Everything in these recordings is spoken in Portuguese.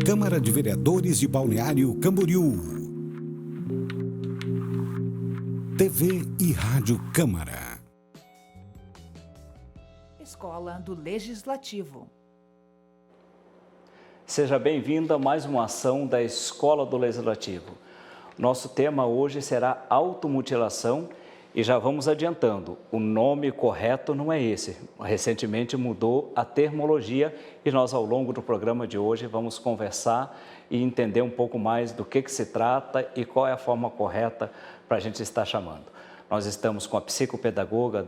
Câmara de Vereadores de Balneário Camboriú. TV e Rádio Câmara. Escola do Legislativo. Seja bem-vindo a mais uma ação da Escola do Legislativo. Nosso tema hoje será automutilação e já vamos adiantando, o nome correto não é esse. Recentemente mudou a termologia e nós ao longo do programa de hoje vamos conversar e entender um pouco mais do que se trata e qual é a forma correta para a gente estar chamando. Nós estamos com a psicopedagoga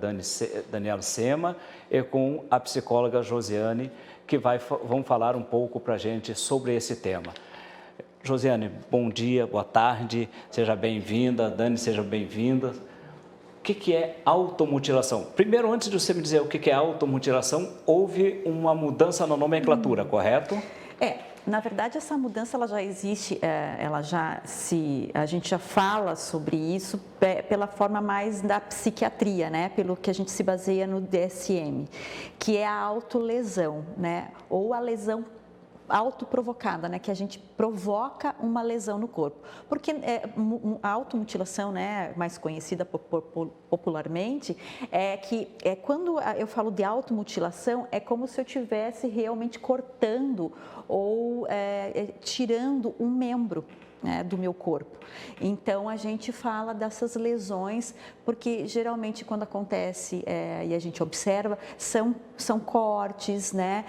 Daniela Sema e com a psicóloga Josiane, que vão falar um pouco para a gente sobre esse tema. Josiane, bom dia, boa tarde, seja bem-vinda. Dani, seja bem-vinda. O que é automutilação? Primeiro, antes de você me dizer o que é automutilação, houve uma mudança na nomenclatura, correto? Na verdade, essa mudança ela já existe, a gente já fala sobre isso pela forma mais da psiquiatria, né? Pelo que a gente se baseia no DSM, que é a autolesão, né? Ou a lesão autoprovocada, né, que a gente provoca uma lesão no corpo. Porque a automutilação, né, mais conhecida popularmente, quando eu falo de automutilação, é como se eu estivesse realmente cortando ou tirando um membro, né, do meu corpo. Então, a gente fala dessas lesões, porque geralmente quando acontece e a gente observa, são cortes, né,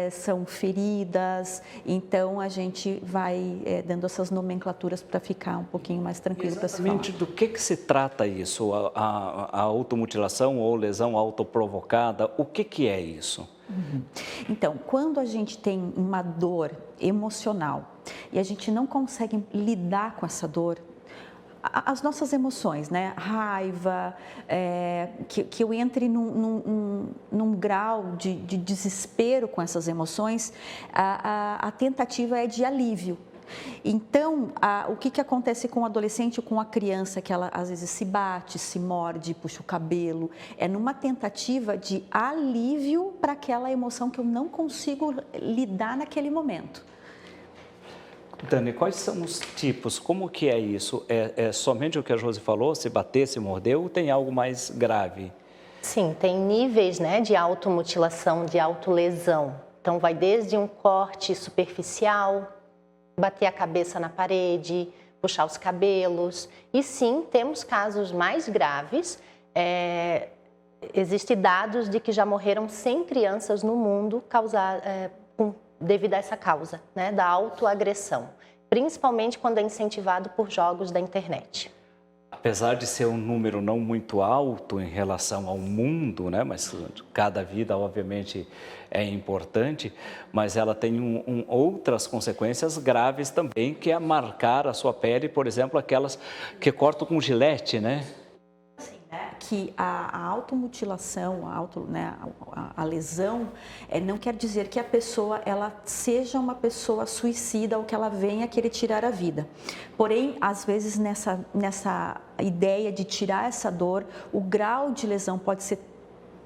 são feridas, então a gente vai dando essas nomenclaturas para ficar um pouquinho mais tranquilo para se falar. Exatamente do que se trata isso, a automutilação ou lesão autoprovocada, o que é isso? Então, quando a gente tem uma dor emocional e a gente não consegue lidar com essa dor, as nossas emoções, né? Raiva, que eu entre num grau de desespero com essas emoções, a tentativa é de alívio. Então, o que acontece com o adolescente ou com a criança, que ela às vezes se bate, se morde, puxa o cabelo, é numa tentativa de alívio para aquela emoção que eu não consigo lidar naquele momento. Dani, quais são os tipos? Como que é isso? É somente o que a Josi falou, se bater, se morder, ou tem algo mais grave? Sim, tem níveis, né, de automutilação, de autolesão. Então, vai desde um corte superficial, bater a cabeça na parede, puxar os cabelos. E sim, temos casos mais graves. Existem dados de que já morreram 100 crianças no mundo devido a essa causa, né, da autoagressão, principalmente quando é incentivado por jogos da internet. Apesar de ser um número não muito alto em relação ao mundo, né, mas cada vida, obviamente, é importante, mas ela tem outras consequências graves também, que é marcar a sua pele, por exemplo, aquelas que cortam com gilete, né? Que a automutilação, a lesão, não quer dizer que a pessoa ela seja uma pessoa suicida ou que ela venha querer tirar a vida. Porém, às vezes, nessa ideia de tirar essa dor, o grau de lesão pode ser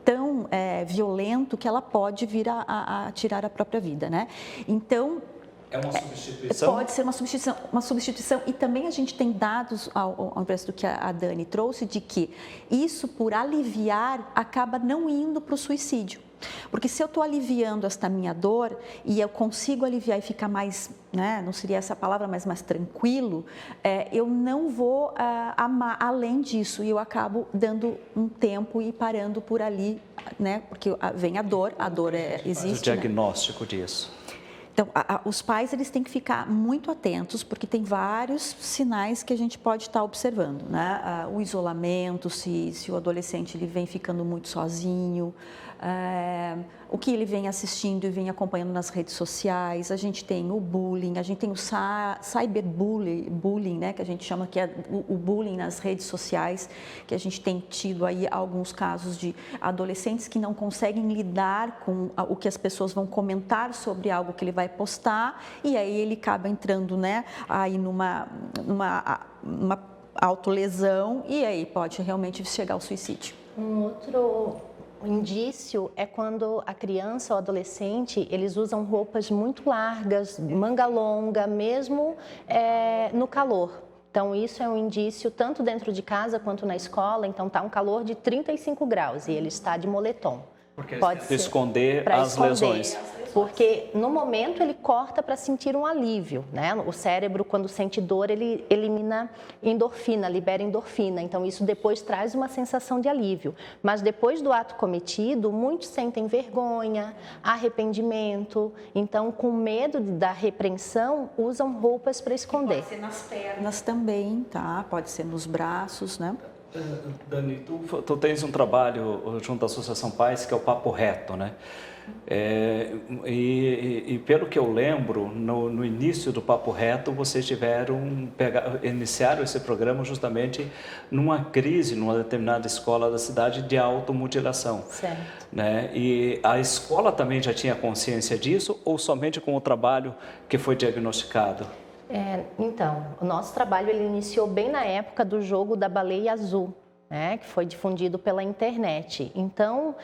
tão violento que ela pode vir a tirar a própria vida, né? Então, é uma substituição? Pode ser uma substituição, e também a gente tem dados, ao invés do que a Dani trouxe, de que isso, por aliviar, acaba não indo para o suicídio. Porque se eu estou aliviando esta minha dor e eu consigo aliviar e ficar mais, né, não seria essa palavra, mas mais tranquilo, eu não vou amar além disso, e eu acabo dando um tempo e parando por ali, né, porque vem a dor existe. O diagnóstico, né, disso. Então, os pais eles têm que ficar muito atentos, porque tem vários sinais que a gente pode estar observando, né? O isolamento, se o adolescente ele vem ficando muito sozinho, o que ele vem assistindo e vem acompanhando nas redes sociais. A gente tem o bullying, a gente tem o cyberbullying, né, que a gente chama, que é o bullying nas redes sociais, que a gente tem tido aí alguns casos de adolescentes que não conseguem lidar com o que as pessoas vão comentar sobre algo que ele vai postar, e aí ele acaba entrando, né, aí numa autolesão, e aí pode realmente chegar ao suicídio. Um outro O indício é quando a criança ou adolescente, eles usam roupas muito largas, manga longa, mesmo no calor. Então, isso é um indício tanto dentro de casa quanto na escola. Então, está um calor de 35 graus e ele está de moletom. Porque Pode ser esconder pra as lesões. Porque no momento ele corta para sentir um alívio, né? O cérebro, quando sente dor, ele elimina endorfina, libera endorfina. Então, isso depois traz uma sensação de alívio. Mas depois do ato cometido, muitos sentem vergonha, arrependimento. Então, com medo da repreensão, usam roupas para esconder. Pode ser nas pernas também, tá? Pode ser nos braços, né? Dani, tu tens um trabalho junto à Associação Pais que é o Papo Reto, né? E pelo que eu lembro, no início do Papo Reto, vocês iniciaram esse programa justamente numa crise, numa determinada escola da cidade de automutilação. Certo. Né? E a escola também já tinha consciência disso ou somente com o trabalho que foi diagnosticado? Então, o nosso trabalho ele iniciou bem na época do jogo da baleia azul, né, que foi difundido pela internet. Então,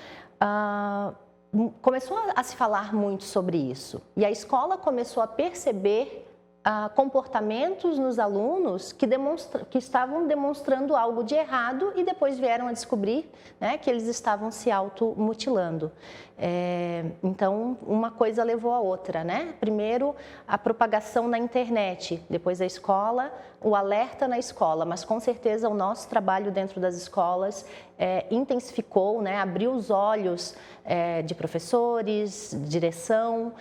começou a se falar muito sobre isso. E a escola começou a perceber comportamentos nos alunos que estavam demonstrando algo de errado e depois vieram a descobrir, né, que eles estavam se automutilando. Então, uma coisa levou a outra, né? Primeiro, a propagação na internet, depois a escola, o alerta na escola, mas com certeza o nosso trabalho dentro das escolas intensificou, né? Abriu os olhos de professores, direção,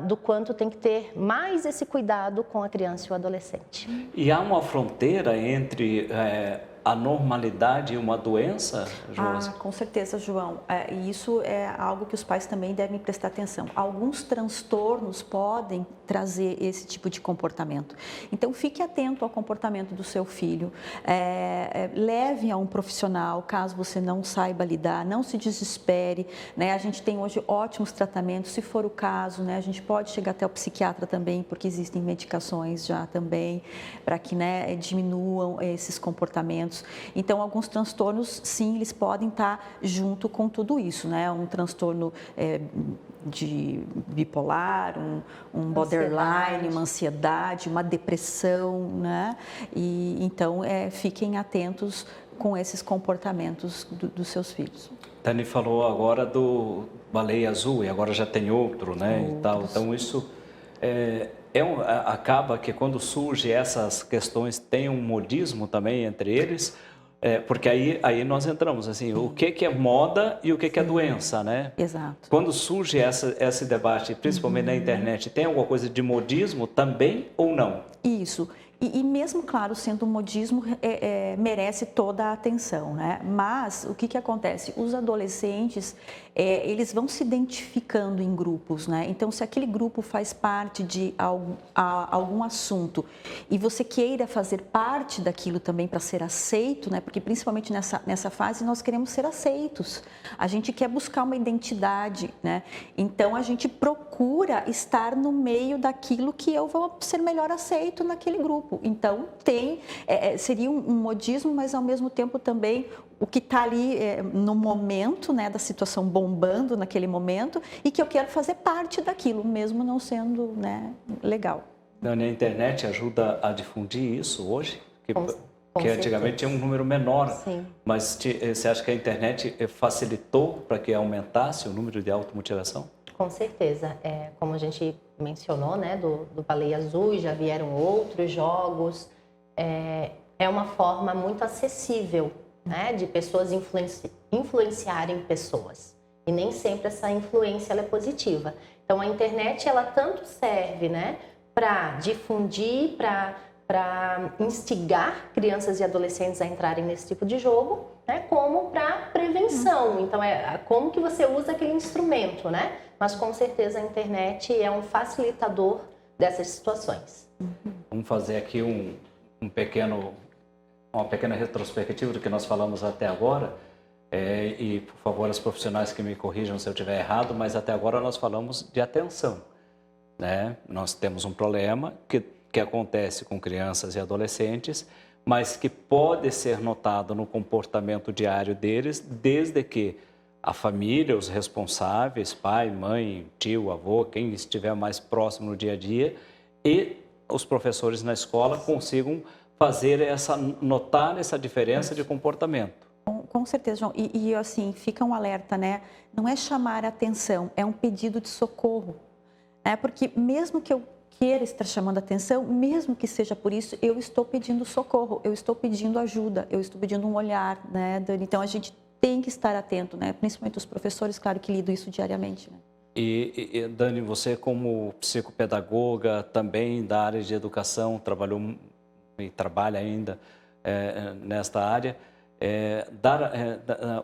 do quanto tem que ter mais esse cuidado com a criança e o adolescente. E há uma fronteira entre a normalidade e uma doença, Josi? Com certeza, João. E isso é algo que os pais também devem prestar atenção. Alguns transtornos podem trazer esse tipo de comportamento. Então, fique atento ao comportamento do seu filho. Leve a um profissional, caso você não saiba lidar. Não se desespere, né? A gente tem hoje ótimos tratamentos. Se for o caso, né, a gente pode chegar até o psiquiatra também, porque existem medicações já também para que, né, diminuam esses comportamentos. Então, alguns transtornos, sim, eles podem estar junto com tudo isso, né? Um transtorno de bipolar, um borderline, uma ansiedade, uma depressão, né? E então, fiquem atentos com esses comportamentos dos seus filhos. Dani falou agora do baleia azul e agora já tem outro, né? E tal. Então, isso acaba que quando surgem essas questões tem um modismo também entre eles, porque aí nós entramos assim, o que é moda e o que é doença, né? Exato. Quando surge esse debate, principalmente na internet, tem alguma coisa de modismo também ou não? Isso. E mesmo, claro, sendo um modismo, merece toda a atenção, né? Mas o que acontece? Os adolescentes, eles vão se identificando em grupos, né? Então, se aquele grupo faz parte de algum assunto e você queira fazer parte daquilo também para ser aceito, né? Porque principalmente nessa fase nós queremos ser aceitos. A gente quer buscar uma identidade, né? Então, a gente procura estar no meio daquilo que eu vou ser melhor aceito naquele grupo. Então, seria um modismo, mas ao mesmo tempo também o que está ali no momento, né, da situação bombando naquele momento e que eu quero fazer parte daquilo, mesmo não sendo, né, legal. Dani, a internet ajuda a difundir isso hoje? Que antigamente tinha um número menor, sim. Mas você acha que a internet facilitou para que aumentasse o número de automutilação? Com certeza. Como a gente mencionou, né, do Baleia Azul, já vieram outros jogos. É uma forma muito acessível, né, de pessoas influenciarem pessoas. E nem sempre essa influência ela é positiva. Então, a internet, ela tanto serve, né, para difundir, para instigar crianças e adolescentes a entrarem nesse tipo de jogo, né, como para prevenção. Então, como que você usa aquele instrumento, né? Mas, com certeza, a internet é um facilitador dessas situações. Vamos fazer aqui uma pequena retrospectiva do que nós falamos até agora. E, por favor, as profissionais que me corrijam se eu estiver errado, mas até agora nós falamos de atenção, né? Nós temos um problema que acontece com crianças e adolescentes, mas que pode ser notado no comportamento diário deles, desde que a família, os responsáveis, pai, mãe, tio, avô, quem estiver mais próximo no dia a dia, e os professores na escola consigam notar essa diferença de comportamento. Com certeza, João. E assim, fica um alerta, né? Não é chamar a atenção, é um pedido de socorro. Porque mesmo que eu queira estar chamando a atenção, mesmo que seja por isso, eu estou pedindo socorro, eu estou pedindo ajuda, eu estou pedindo um olhar, né, Dani? Então, a gente tem que estar atento, né? Principalmente os professores, claro, que lidam isso diariamente, né? E Dani, você como psicopedagoga, também da área de educação, trabalhou e trabalha ainda nesta área,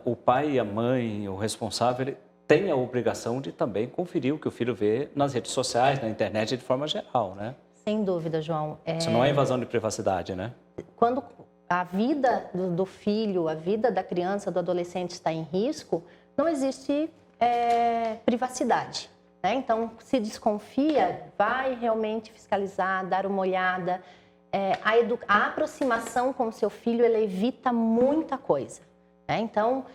o pai e a mãe, o responsável, ele tem a obrigação de também conferir o que o filho vê nas redes sociais, na internet de forma geral, né? Sem dúvida, João. Isso não é invasão de privacidade, né? Quando a vida do filho, a vida da criança, do adolescente está em risco, não existe privacidade, né? Então, se desconfia, vai realmente fiscalizar, dar uma olhada. A aproximação com o seu filho, ela evita muita coisa, né? Então,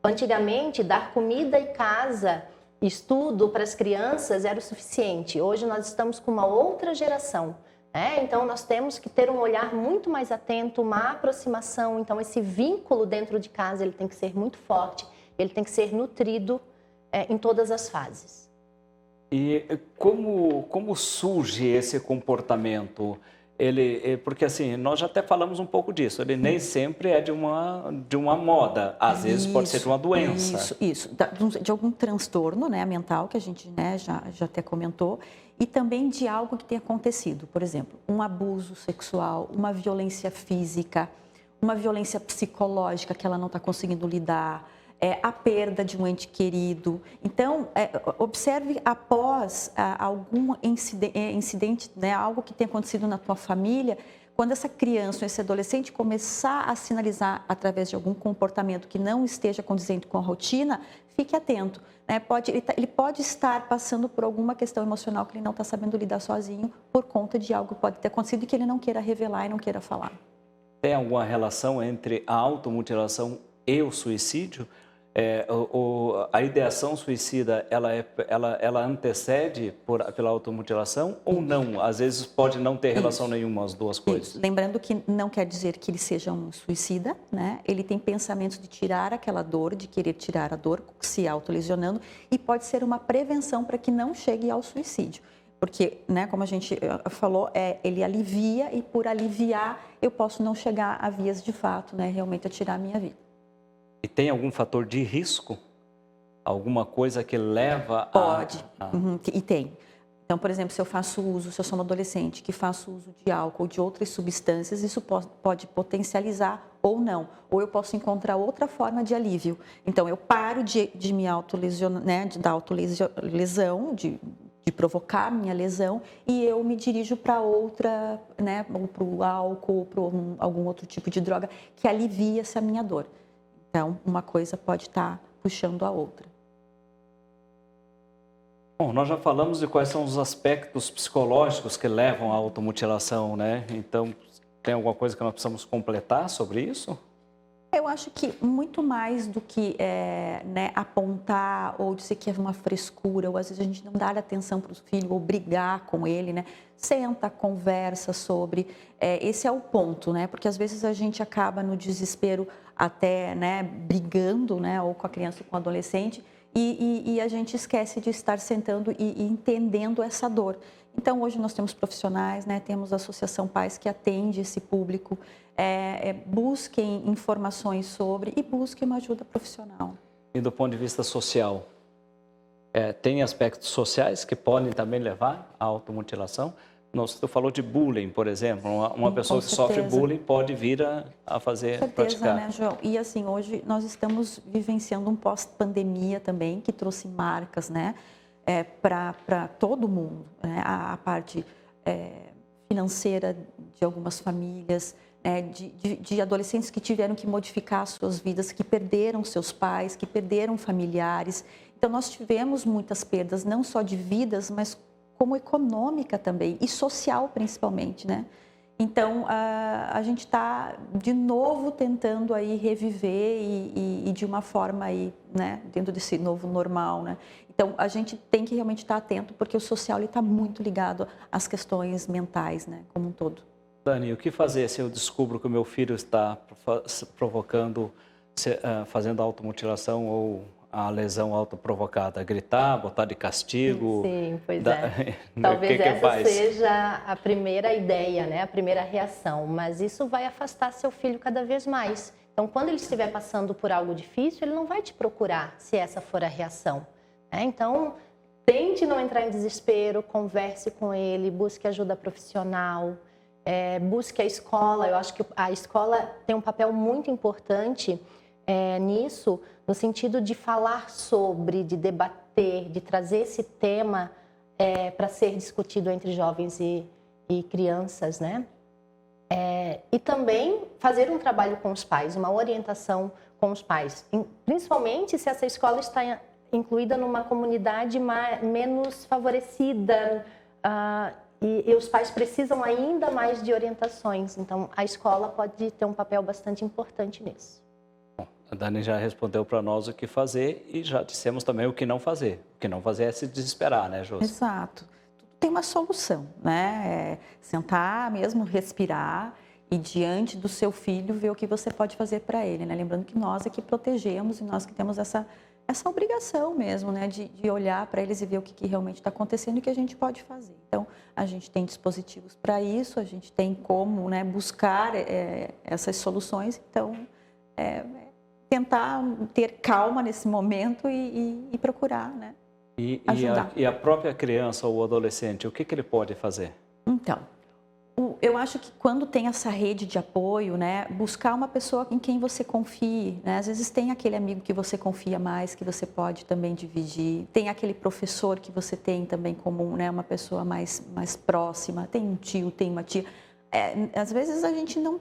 antigamente, dar comida e casa, estudo para as crianças era o suficiente. Hoje nós estamos com uma outra geração, né? Então nós temos que ter um olhar muito mais atento, uma aproximação. Então esse vínculo dentro de casa, ele tem que ser muito forte, ele tem que ser nutrido em todas as fases. E como surge esse comportamento? Porque assim, nós já até falamos um pouco disso, ele nem sempre é de uma moda, às vezes pode ser de uma doença. Isso, de algum transtorno, né, mental, que a gente, né, já até comentou, e também de algo que tem acontecido, por exemplo, um abuso sexual, uma violência física, uma violência psicológica que ela não está conseguindo lidar, a perda de um ente querido. Então, observe após algum incidente, né, algo que tenha acontecido na tua família, quando essa criança ou esse adolescente começar a sinalizar através de algum comportamento que não esteja condizente com a rotina, fique atento, né? Ele pode estar passando por alguma questão emocional que ele não está sabendo lidar sozinho por conta de algo que pode ter acontecido e que ele não queira revelar e não queira falar. Tem alguma relação entre a automutilação e o suicídio? A ideação suicida, ela antecede pela automutilação ou não? Às vezes pode não ter relação nenhuma as duas coisas. Isso. Lembrando que não quer dizer que ele seja um suicida, né? Ele tem pensamentos de tirar aquela dor, de querer tirar a dor, se autolesionando, e pode ser uma prevenção para que não chegue ao suicídio. Porque, né, como a gente falou, ele alivia e por aliviar eu posso não chegar a vias de fato, né, realmente a tirar a minha vida. E tem algum fator de risco? Alguma coisa que leva Pode, e tem. Então, por exemplo, se eu sou uma adolescente que faço uso de álcool ou de outras substâncias, isso pode potencializar ou não. Ou eu posso encontrar outra forma de alívio. Então, eu paro de me autolesionar, né, de dar autolesão, de provocar minha lesão, e eu me dirijo para outra, né, ou para o álcool, ou para algum outro tipo de droga que alivia essa minha dor. Então, uma coisa pode estar puxando a outra. Bom, nós já falamos de quais são os aspectos psicológicos que levam à automutilação, né? Então, tem alguma coisa que nós precisamos completar sobre isso? Eu acho que muito mais do que né, apontar ou dizer que é uma frescura, ou às vezes a gente não dar atenção para o filho ou brigar com ele, né? Senta, conversa sobre. Esse é o ponto, né? Porque às vezes a gente acaba no desespero até, né, brigando, né, ou com a criança ou com o adolescente, e a gente esquece de estar sentando e entendendo essa dor. Então, hoje nós temos profissionais, né, temos a Associação Pais que atende esse público, busquem informações sobre e busquem uma ajuda profissional. E do ponto de vista social, tem aspectos sociais que podem também levar à automutilação? Você falou de bullying, por exemplo. Uma pessoa que sofre bullying pode vir a fazer, com certeza, praticar. Né, João? E assim, hoje nós estamos vivenciando um pós-pandemia também, que trouxe marcas, né, para todo mundo, né? A parte financeira de algumas famílias, de adolescentes que tiveram que modificar suas vidas, que perderam seus pais, que perderam familiares. Então, nós tivemos muitas perdas, não só de vidas, mas como econômica também, e social principalmente, né? Então, a gente está de novo tentando aí reviver e de uma forma aí, né, dentro desse novo normal, né? Então, a gente tem que realmente estar atento, porque o social está muito ligado às questões mentais, né, como um todo. Dani, o que fazer se eu descubro que o meu filho está provocando, fazendo automutilação ou a lesão autoprovocada? Gritar, botar de castigo? Sim, pois é. Talvez que essa faz? seja a primeira ideia, né? A primeira reação, mas isso vai afastar seu filho cada vez mais. Então, quando ele estiver passando por algo difícil, ele não vai te procurar se essa for a reação, né? Então, tente não entrar em desespero, converse com ele, busque ajuda profissional, busque a escola. Eu acho que a escola tem um papel muito importante nisso, no sentido de falar sobre, de debater, de trazer esse tema para ser discutido entre jovens e crianças, né? E também fazer um trabalho com os pais, uma orientação com os pais, principalmente se essa escola está incluída numa comunidade menos favorecida, e os pais precisam ainda mais de orientações. Então, a escola pode ter um papel bastante importante nisso. A Dani já respondeu para nós o que fazer e já dissemos também o que não fazer. O que não fazer é se desesperar, né, Josi? Exato. Tudo tem uma solução, né? Sentar mesmo, respirar e diante do seu filho ver o que você pode fazer para ele, né? Lembrando que nós é que protegemos e nós que temos essa obrigação mesmo, né? De olhar para eles e ver o que realmente está acontecendo e o que a gente pode fazer. Então, a gente tem dispositivos para isso, a gente tem como, né, buscar essas soluções. Então, tentar ter calma nesse momento e procurar, né? Ajudar. E a própria criança ou adolescente, o que ele pode fazer? Então, eu acho que quando tem essa rede de apoio, né, buscar uma pessoa em quem você confie, né? Às vezes tem aquele amigo que você confia mais, que você pode também dividir. Tem aquele professor que você tem também como, né, uma pessoa mais próxima. Tem um tio, tem uma tia. Às vezes a gente não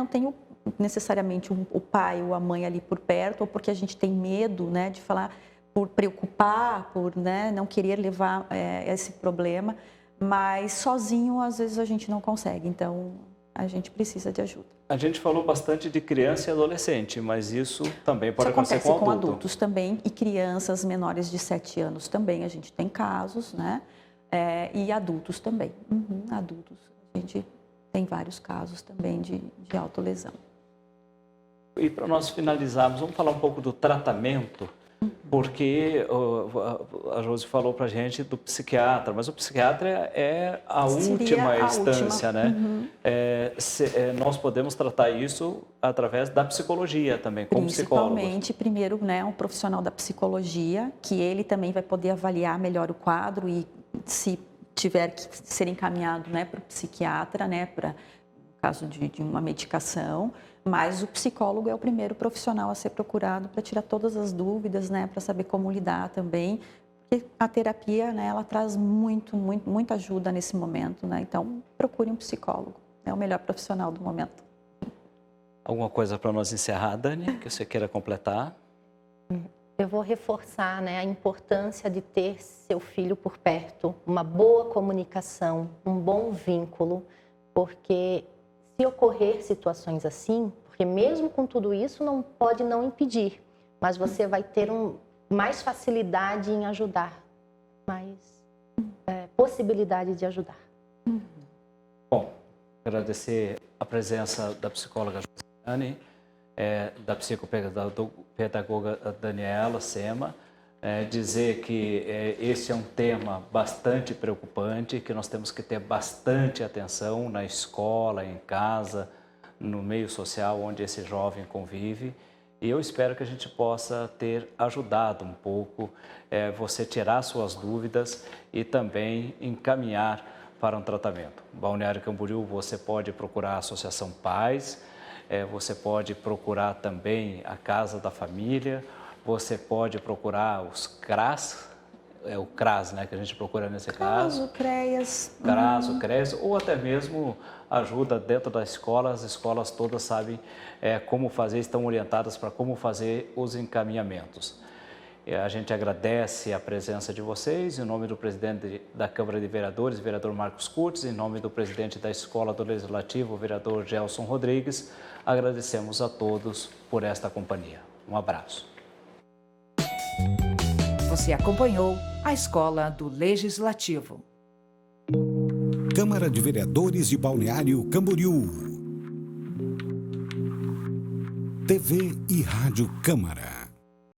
tem necessariamente o pai ou a mãe ali por perto, ou porque a gente tem medo, né, de falar, por preocupar, por, né, não querer levar esse problema, mas sozinho às vezes a gente não consegue, então a gente precisa de ajuda. A gente falou bastante de criança e adolescente, mas isso também pode acontecer com adultos também, e crianças menores de 7 anos também, a gente tem casos, né, e adultos também, adultos, a gente tem vários casos também de autolesão. E para nós finalizarmos, vamos falar um pouco do tratamento, porque a Josi falou para a gente do psiquiatra, mas o psiquiatra é a última instância, né? Nós podemos tratar isso através da psicologia também, como psicólogos. Principalmente, primeiro, né, um profissional da psicologia, que ele também vai poder avaliar melhor o quadro e se tiver que ser encaminhado, né, para o psiquiatra, né, para no caso de uma medicação. Mas o psicólogo é o primeiro profissional a ser procurado para tirar todas as dúvidas, né, para saber como lidar também. Porque a terapia, né, ela traz muita ajuda nesse momento, né? Então, procure um psicólogo. É o melhor profissional do momento. Alguma coisa para nós encerrar, Dani, que você queira completar? Eu vou reforçar, né, a importância de ter seu filho por perto, uma boa comunicação, um bom vínculo, porque se ocorrer situações assim, porque mesmo com tudo isso não pode não impedir, mas você vai ter mais facilidade em ajudar, mais possibilidade de ajudar. Bom, agradecer a presença da psicóloga Josiane, da psicopedagoga Daniela Sema, dizer que esse é um tema bastante preocupante, que nós temos que ter bastante atenção na escola, em casa, no meio social onde esse jovem convive. E eu espero que a gente possa ter ajudado um pouco você tirar suas dúvidas e também encaminhar para um tratamento. Balneário Camboriú, você pode procurar a Associação Paz, você pode procurar também a Casa da Família, você pode procurar os CRAS, o CRAS, né, que a gente procura nesse caso. O CREAS. CRAS, o CREAS, ou até mesmo ajuda dentro da escola. As escolas todas sabem como fazer, estão orientadas para como fazer os encaminhamentos. A gente agradece a presença de vocês, em nome do presidente da Câmara de Vereadores, vereador Marcos Curtis, em nome do presidente da Escola do Legislativo, vereador Gelson Rodrigues, agradecemos a todos por esta companhia. Um abraço. Você acompanhou a Escola do Legislativo. Câmara de Vereadores de Balneário Camboriú. TV e Rádio Câmara.